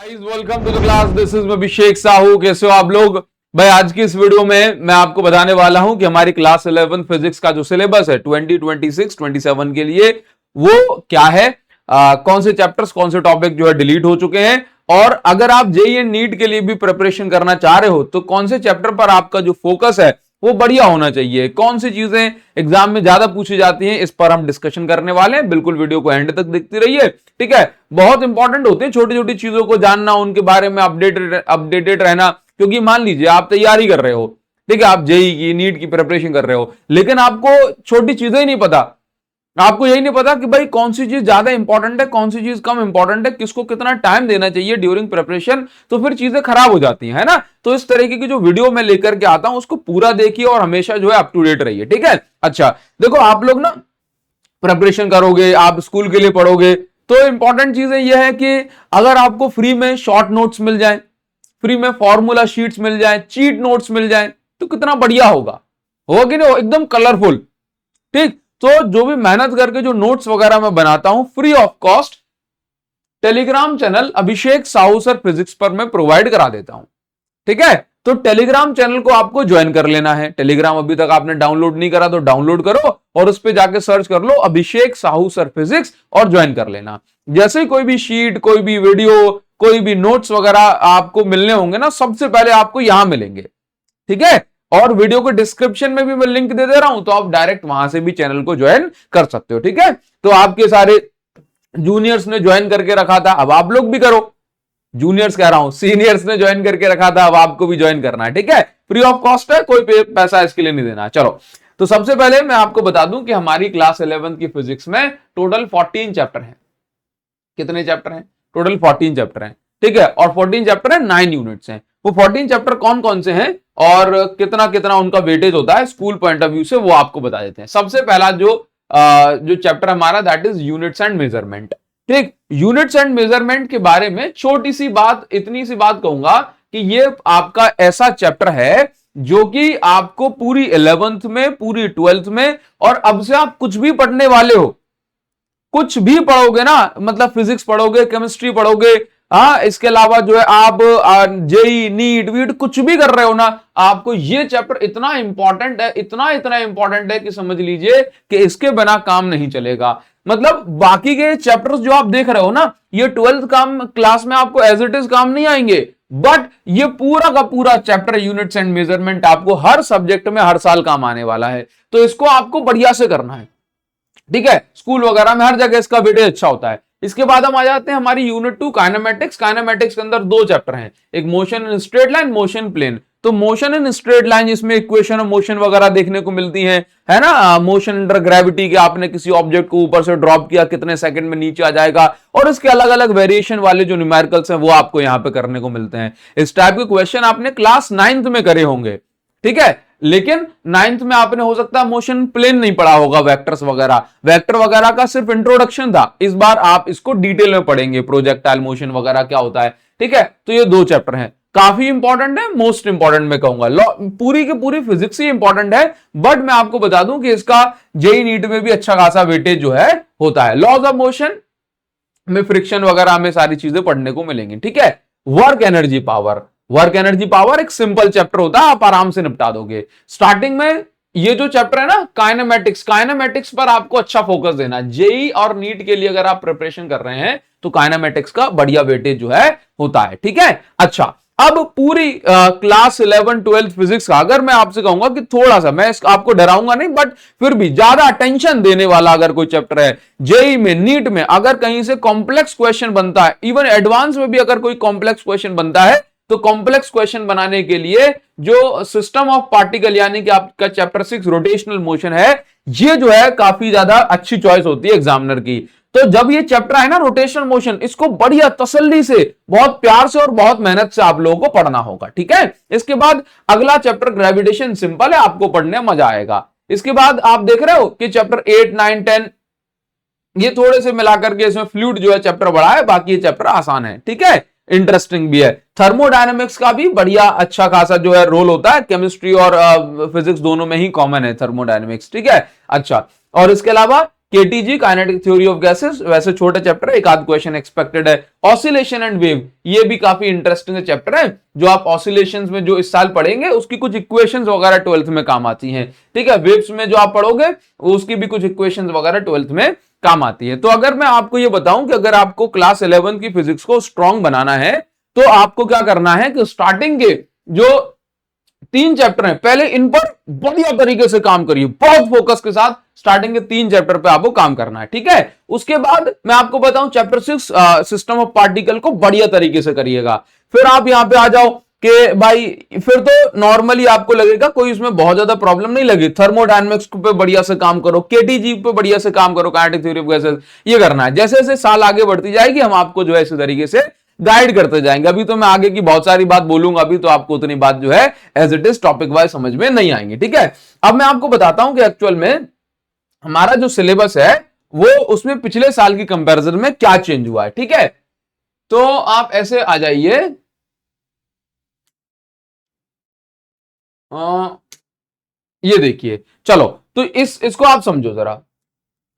Guys welcome to the class. This is Abhishek Sahu. कैसे हो आप लोग भाई? आज की इस वीडियो में मैं आपको बताने वाला हूं कि हमारी क्लास 11 फिजिक्स का जो सिलेबस है 2026-27 के लिए वो क्या है, कौन से चैप्टर्स कौन से टॉपिक जो है डिलीट हो चुके हैं, और अगर आप जेईई नीट के लिए भी प्रिपरेशन करना चाह रहे हो तो कौन से चैप्टर पर आपका जो फोकस है वो बढ़िया होना चाहिए, कौन सी चीजें एग्जाम में ज्यादा पूछी जाती हैं, इस पर हम डिस्कशन करने वाले हैं। बिल्कुल वीडियो को एंड तक देखते रहिए, ठीक है। बहुत इंपॉर्टेंट होते हैं छोटी छोटी चीजों को जानना, उनके बारे में अपडेटेड रहना, क्योंकि मान लीजिए आप तैयारी कर रहे हो, ठीक है, आप जेईई की नीट की प्रिपरेशन कर रहे हो, लेकिन आपको छोटी चीजें ही नहीं पता, आपको यही नहीं पता कि भाई कौन सी चीज ज्यादा इंपॉर्टेंट है, कौन सी चीज कम इंपॉर्टेंट है, किसको कितना टाइम देना चाहिए ड्यूरिंग प्रिपरेशन, तो फिर चीजें खराब हो जाती है ना। तो इस तरीके की जो वीडियो मैं लेकर के आता हूं उसको पूरा देखिए और हमेशा जो है अप टू डेट रहिए, ठीक है। अच्छा देखो, आप लोग ना प्रिपरेशन करोगे, आप स्कूल के लिए पढ़ोगे, तो इंपॉर्टेंट चीजें यह है कि अगर आपको फ्री में शॉर्ट नोट्स मिल जाए, फ्री में फॉर्मूला शीट्स मिल जाए, चीट नोट्स मिल जाए, तो कितना बढ़िया होगा कि नहीं, एकदम कलरफुल, ठीक। तो जो भी मेहनत करके जो नोट्स वगैरह मैं बनाता हूं free of cost Telegram channel Abhishek Sahu sir physics पर मैं प्रोवाइड करा देता हूं, ठीक है। तो टेलीग्राम चैनल को आपको ज्वाइन कर लेना है। टेलीग्राम अभी तक आपने डाउनलोड नहीं करा तो डाउनलोड करो और उस पर जाके सर्च कर लो अभिषेक साहू सर फिजिक्स और ज्वाइन कर लेना। जैसे ही कोई भी शीट, कोई भी वीडियो, कोई भी नोट्स वगैरह आपको मिलने होंगे ना, सबसे पहले आपको यहां मिलेंगे, ठीक है। और वीडियो को डिस्क्रिप्शन में भी मैं लिंक दे दे रहा हूं, तो आप डायरेक्ट वहां से भी चैनल को ज्वाइन कर सकते हो, ठीक है। तो आपके सारे जूनियर्स ने ज्वाइन करके रखा था, अब आप लोग भी करो। जूनियर्स कह रहा हूं, सीनियर्स ने ज्वाइन करके रखा था, अब आपको भी ज्वाइन करना है, ठीक है। फ्री ऑफ कॉस्ट है, कोई पैसा इसके लिए नहीं देना। चलो, तो सबसे पहले मैं आपको बता दूं कि हमारी क्लास 11 की फिजिक्स में टोटल 14 चैप्टर हैं। कितने चैप्टर हैं? टोटल 14 चैप्टर हैं, ठीक है। और 14 चैप्टर है, 9 यूनिट्स हैं। वो 14 चैप्टर कौन कौन से हैं और कितना कितना उनका वेटेज होता है स्कूल पॉइंट ऑफ व्यू से, वो आपको बता देते हैं। सबसे पहला जो चैप्टर हमारा, that is units and measurement, ठीक। यूनिट्स एंड मेजरमेंट के बारे में छोटी सी बात, इतनी सी बात कहूंगा कि ये आपका ऐसा चैप्टर है जो कि आपको पूरी 11th में, पूरी 12th में, और अब से आप कुछ भी पढ़ने वाले हो, कुछ भी पढ़ोगे ना, मतलब फिजिक्स पढ़ोगे, केमिस्ट्री पढ़ोगे, हाँ, इसके अलावा जो है आप जेई नीट वीट कुछ भी कर रहे हो ना, आपको ये चैप्टर इतना इंपॉर्टेंट है, इतना इतना इंपॉर्टेंट है कि समझ लीजिए कि इसके बिना काम नहीं चलेगा। मतलब बाकी के चैप्टर्स जो आप देख रहे हो ना, ये 12th काम क्लास में आपको एज इट इज काम नहीं आएंगे, बट ये पूरा का पूरा चैप्टर यूनिट्स एंड मेजरमेंट आपको हर सब्जेक्ट में हर साल काम आने वाला है। तो इसको आपको बढ़िया से करना है, ठीक है। स्कूल वगैरह में हर जगह इसका वेटेज अच्छा होता है। इसके बाद हम आ जाते हैं हमारी यूनिट 2 काइनेमेटिक्स। काइनेमेटिक्स के अंदर दो चैप्टर हैं, एक motion in straight line, motion plane. तो मोशन इन स्ट्रेट लाइन, इसमें इक्वेशन ऑफ मोशन वगैरह देखने को मिलती है ना। मोशन अंडर ग्रेविटी के, आपने किसी ऑब्जेक्ट को ऊपर से ड्रॉप किया, कितने सेकंड में नीचे आ जाएगा, और इसके अलग अलग वेरिएशन वाले जो न्यूमेरिकल्स हैं वो आपको यहां पे करने को मिलते हैं। इस टाइप के क्वेश्चन आपने क्लास 9th में करे होंगे, ठीक है। लेकिन 9th में आपने हो सकता है मोशन प्लेन नहीं पढ़ा होगा, वेक्टर्स वगैरह, वेक्टर वगैरह का सिर्फ इंट्रोडक्शन था। इस बार आप इसको डिटेल में पढ़ेंगे, प्रोजेक्टाइल मोशन वगैरह क्या होता है, ठीक है। तो ये दो चैप्टर हैं, काफी इंपॉर्टेंट है, मोस्ट इंपॉर्टेंट मैं कहूंगा। पूरी की पूरी फिजिक्स ही इंपॉर्टेंट है, बट मैं आपको बता दूं कि इसका जेईई नीट में भी अच्छा खासा वेटेज जो है होता है। लॉज ऑफ मोशन में, फ्रिक्शन वगैरह में सारी चीजें पढ़ने को मिलेंगी, ठीक है। Work energy power, work energy power एक सिंपल चैप्टर होता है, आप आराम से निपटा दोगे। स्टार्टिंग में ये जो चैप्टर है ना काइनेमेटिक्स, काइनेमेटिक्स पर आपको अच्छा फोकस देना। जेईई और नीट के लिए अगर आप प्रिपरेशन कर रहे हैं तो काइनेमेटिक्स का बढ़िया वेटेज जो है होता है, ठीक है। अच्छा, अब पूरी क्लास 11 12 फिजिक्स का अगर मैं आपसे कहूंगा कि थोड़ा सा, मैं आपको डराऊंगा नहीं, बट फिर भी ज्यादा टेंशन देने वाला अगर कोई चैप्टर है जेईई में, नीट में, अगर कहीं से कॉम्प्लेक्स क्वेश्चन बनता है, इवन एडवांस में भी अगर कोई कॉम्प्लेक्स क्वेश्चन बनता है, तो कॉम्प्लेक्स क्वेश्चन बनाने के लिए जो सिस्टम ऑफ पार्टिकल यानी कि आपका चैप्टर 6 रोटेशनल मोशन है, ये जो है काफी ज्यादा अच्छी चॉइस होती है एग्जामिनर की। तो जब ये चैप्टर है ना रोटेशनल मोशन, इसको बढ़िया तसल्ली से, बहुत प्यार से और बहुत मेहनत से आप लोगों को पढ़ना होगा, ठीक है। इसके बाद अगला चैप्टर ग्रेविटेशन, सिंपल है, आपको पढ़ने में मजा आएगा। इसके बाद आप देख रहे हो कि चैप्टर 8 9 10 ये थोड़े से मिलाकर के इसमें फ्लूइड जो है चैप्टर बड़ा है, बाकी ये चैप्टर आसान है, ठीक है, इंटरेस्टिंग भी है। थर्मोडायनेमिक्स का भी बढ़िया अच्छा खासा जो है रोल होता है, केमिस्ट्री और फिजिक्स दोनों में ही कॉमन है थर्मोडायनेमिक्स, ठीक है। अच्छा, और इसके अलावा KTG kinetic theory of gases, वैसे छोटा चैप्टर है, एक आध क्वेश्चन एक्सपेक्टेड है। ऑसिलेशन एंड वेव, ये भी काफी इंटरेस्टिंग चैप्टर है, जो आप ऑसिलेशंस में जो इस साल पढ़ेंगे उसकी कुछ इक्वेशंस वगैरह 12th में काम आती हैं, ठीक है। वेव्स में जो आप पढ़ोगे उसकी भी कुछ इक्वेशंस वगैरह 12th में काम आती है। तो अगर मैं आपको ये बताऊं कि अगर आपको क्लास 11 की फिजिक्स को स्ट्रॉन्ग बनाना है तो आपको क्या करना है कि स्टार्टिंग के जो 3 चैप्टर हैं पहले इन पर बढ़िया तरीके से काम करिए, बहुत फोकस के साथ स्टार्टिंग के 3 चैप्टर पे आपको काम करना है, ठीक है। उसके बाद मैं आपको बताऊं चैप्टर 6 सिस्टम ऑफ पार्टिकल को बढ़िया तरीके से करिएगा। फिर आप यहां पे आ जाओ कि भाई फिर तो नॉर्मली आपको लगेगा कोई इसमें बहुत ज्यादा प्रॉब्लम नहीं लगी, थर्मोडायनेमिक्स पे बढ़िया से काम करो, केटीजी पे बढ़िया से काम करो, काइनेटिक थ्योरी ऑफ गैसेस, ये करना है। जैसे जैसे साल आगे बढ़ती जाएगी हम आपको जो है इसी तरीके से गाइड करते जाएंगे। अभी तो मैं आगे की बहुत सारी बात बोलूंगा, अभी तो आपको उतनी बात जो है as it is topic wise समझ में नहीं आएंगे, ठीक है। अब मैं आपको बताता हूं कि एक्चुअल में हमारा जो सिलेबस है वो उसमें पिछले साल की कंपैरिजन में क्या चेंज हुआ है, ठीक है। तो आप ऐसे आ जाइए, ये देखिए, चलो तो इसको आप समझो जरा,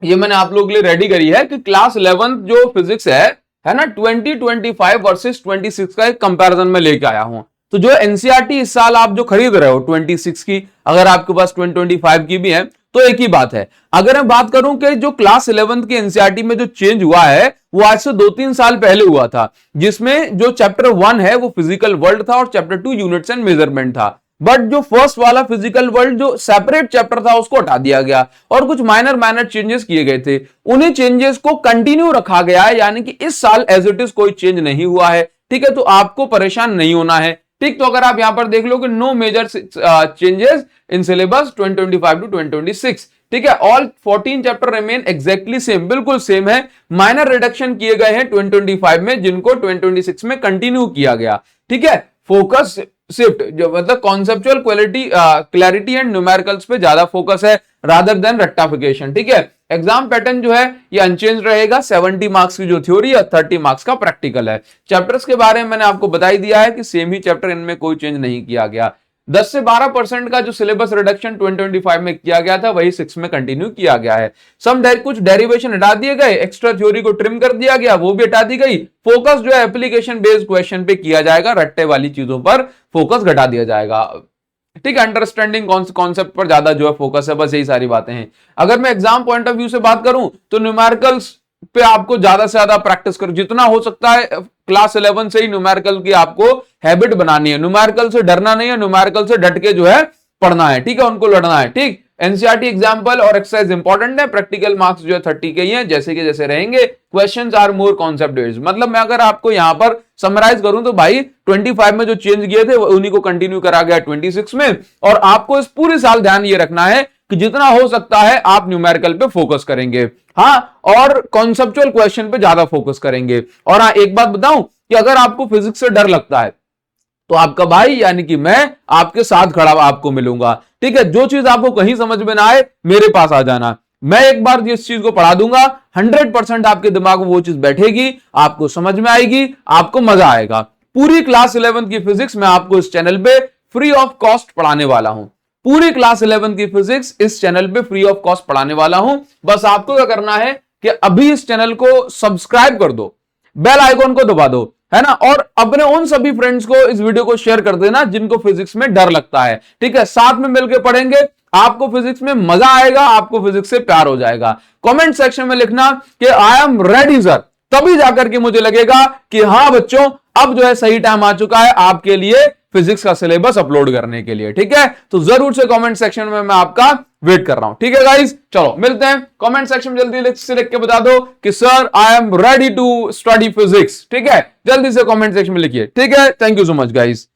ये मैंने आप लोगों के लिए रेडी करी है कि क्लास 11 जो फिजिक्स है ना, 2025 वर्सेस 26 का एक कंपैरिजन में लेके आया हूं। तो जो एनसीईआरटी इस साल आप जो खरीद रहे हो 26 की, अगर आपके पास 2025 की भी है तो एक ही बात है। अगर मैं बात करूं कि जो क्लास 11 की एनसीईआरटी में जो चेंज हुआ है वो आज से 2-3 साल पहले हुआ था, जिसमें जो चैप्टर 1 है वो फिजिकल वर्ल्ड था और चैप्टर 2 यूनिट्स एंड मेजरमेंट था। बट जो फर्स्ट वाला फिजिकल वर्ल्ड जो सेपरेट चैप्टर था उसको हटा दिया गया और कुछ माइनर चेंजेस किए गए थे, उन्हीं चेंजेस को कंटिन्यू रखा गया है, यानी कि इस साल एज इट इज कोई चेंज नहीं हुआ है, ठीक है। तो आपको परेशान नहीं होना है, ठीक। तो अगर आप यहां पर देख लो कि no major changes in syllabus 2025 to 2026, ठीक है। All 14 chapter remain exactly same, बिल्कुल सेम है। माइनर रिडक्शन किए गए हैं 2025 में जिनको 2026 में कंटिन्यू किया गया, ठीक है। फोकस शिफ्ट जो मतलब कॉन्सेप्चुअल क्लैरिटी एंड न्यूमेरिकल्स पे ज्यादा फोकस है रादर देन रेक्टिफिकेशन, ठीक है। एग्जाम पैटर्न जो है ये अनचेंज रहेगा, 70 मार्क्स की जो थ्योरी है 30 मार्क्स का प्रैक्टिकल है। चैप्टर्स के बारे में मैंने आपको बता ही दिया है कि सेम ही चैप्टर, इनमें कोई चेंज नहीं किया गया। 10 से 12% का जो सिलेबस रिडक्शन 2025 में किया गया था वही 6 में कंटिन्यू किया गया है। कुछ डेरिवेशन हटा दिए गए, एक्स्ट्रा थ्योरी को ट्रिम कर दिया गया, वो भी हटा दी गई। फोकस जो है एप्लीकेशन बेस्ड क्वेश्चन पे किया जाएगा, रट्टे वाली चीजों पर फोकस घटा दिया जाएगा, ठीक है। अंडरस्टैंडिंग कॉन्सेप्ट पर ज्यादा जो है फोकस है, बस यही सारी बातें हैं। अगर मैं एग्जाम पॉइंट ऑफ व्यू से बात करूं तो न्यूमेरिकल्स पे आपको ज्यादा से ज्यादा प्रैक्टिस करो, जितना हो सकता है। क्लास 11 से ही न्यूमेरिकल की आपको हैबिट बनानी है, न्यूमेरिकल से डरना नहीं है, न्यूमेरिकल से डट के जो है पढ़ना है, ठीक है, उनको लड़ना है, ठीक। एनसीईआरटी एग्जाम्पल और एक्सरसाइज इंपॉर्टेंट है, प्रैक्टिकल मार्क्स जो है 30 के ही हैं, जैसे कि जैसे रहेंगे। Questions are more concept based, मतलब मैं अगर आपको यहां पर समराइज करूं तो भाई 25 में जो चेंज किए थे उन्हीं को कंटिन्यू करा गया 26 में, और आपको इस पूरे साल ध्यान ये रखना है कि जितना हो सकता है आप न्यूमेरिकल पे फोकस करेंगे, हाँ, और कॉन्सेप्चुअल क्वेश्चन पे ज्यादा फोकस करेंगे। और हाँ, एक बात बताऊं कि अगर आपको फिजिक्स से डर लगता है तो आपका भाई यानी कि मैं आपके साथ खड़ा आपको मिलूंगा, ठीक है। जो चीज आपको कहीं समझ में ना आए मेरे पास आ जाना, मैं एक बार जिस चीज को पढ़ा दूंगा 100% आपके दिमाग में वो चीज बैठेगी, आपको समझ में आएगी, आपको मजा आएगा। पूरी क्लास 11 की फिजिक्स मैं आपको इस चैनल पे फ्री ऑफ कॉस्ट पढ़ाने वाला हूं, पूरी क्लास 11 की फिजिक्स इस चैनल पे फ्री ऑफ कॉस्ट पढ़ाने वाला हूं। बस आपको क्या करना है कि अभी इस चैनल को सब्सक्राइब कर दो, बेल आइकॉन को दबा दो, है ना, और अपने उन सभी फ्रेंड्स को इस वीडियो को शेयर कर देना जिनको फिजिक्स में डर लगता है, ठीक है। साथ में मिलकर पढ़ेंगे, आपको फिजिक्स में मजा आएगा, आपको फिजिक्स से प्यार हो जाएगा। कमेंट सेक्शन में लिखना कि आई एम रेडी सर, तभी जाकर के मुझे लगेगा कि हाँ बच्चों अब जो है सही टाइम आ चुका है आपके लिए फिजिक्स का सिलेबस अपलोड करने के लिए, ठीक है। तो जरूर से कमेंट सेक्शन में मैं आपका वेट कर रहा हूं, ठीक है गाइस। चलो मिलते हैं, कमेंट सेक्शन में जल्दी से लिख के बता दो कि sir I am ready to study physics, ठीक है। जल्दी से कमेंट सेक्शन में लिखिए, ठीक है। Thank you so much guys.